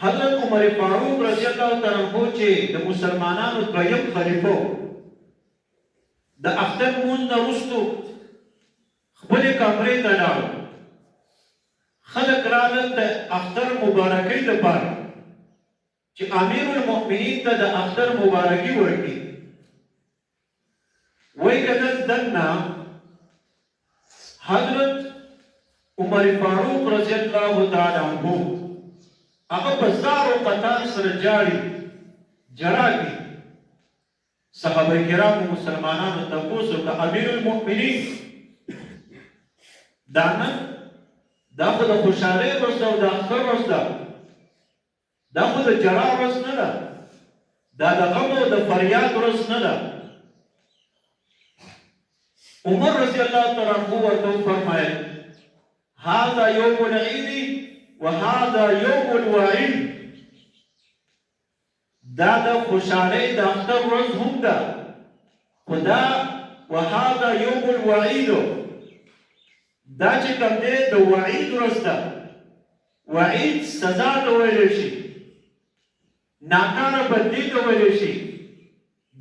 حضرت عمر فاروق رضی الله تعالی عنہ چې د مسلمانانو دویم خلیفه د اختر مونږ نه وروستو خپلې کمرې ته لاړو. خلک راغلل د اختر مبارکۍ لپاره چې امیر المؤمنین ته د اختر مبارکي ورکړي. وایي که دلته حضرت عمر فاروق رضی الله تعالی عنہ هغه په زارو قطار سره جاړي جړا کوي. صحابه کرامو مسلمانانو تپوس وکړه امیر المؤمنین دا نن دا خو د خوشحالۍ ورځ ده او د اختر ورځ ده، دا خو د جړا ورځ نه ده، دا د غم او د فریاد ورځ نه ده. عمر رضی الله تعالی عنہ ورته وفرمایل هذا یوم العید وهذا یوم الوعید، دا د خوشحالۍ د اختر ورځ هم ده، خو دا وهذا یوم الوعید دا چې کوم دی د وعید ورځ ده. وعید سزا ته ویلی شي، ناکاره بدلي ته ویلی شي،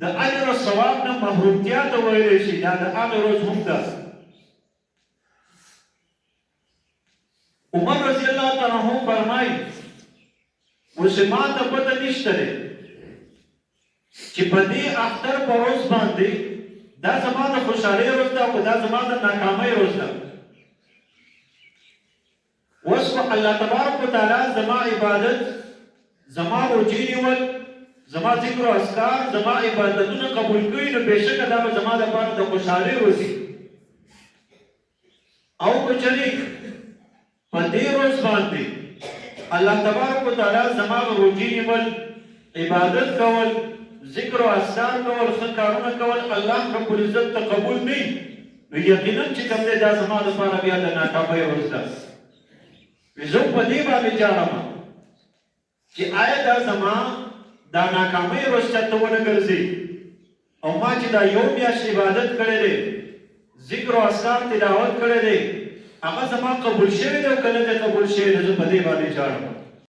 د اجر او ثواب نه محرومتیا ته ویلی شي. دا د هغې ورځ هم ده. عمر رضی الله تعالی عنہ فرمایي اوس ما ته پته نشته دی چې په دې اختر په ورځ باندې دا زما د خوشحالۍ ورځ ده او دا زما د ناکامۍ ورځ ده. اوس خو الله تبارک وتعالی زما عبادت، زما روجې نیول، زما ذکر او اذکار، زما عبادتونه قبول کړي، نو بېشکه دا به زما لپاره د خوشحالۍ ورځ وي. او که چېرې په دې ورځ باندې الله تبارک وتعالی زما روجې نیول، عبادت کول، ذکر او اذکار کول، ښه کارونه کول الله رب العزت ته قبول نه وي، نو یقینا چې کوم دی دا زما لپاره بیا د ناکامۍ ورځ ده. زه په دې باندې جاړم چې آیا دا زما دا ناکامۍ ورځ چاته ونه ګرځي او ما چې دا یو میاشت عبادت کړی دی، ذکر او اذکار تلاوت کړی دی، هغه زما قبول شوی دی او که نه دی قبول شوی دی، زه په دې باندې جاړم.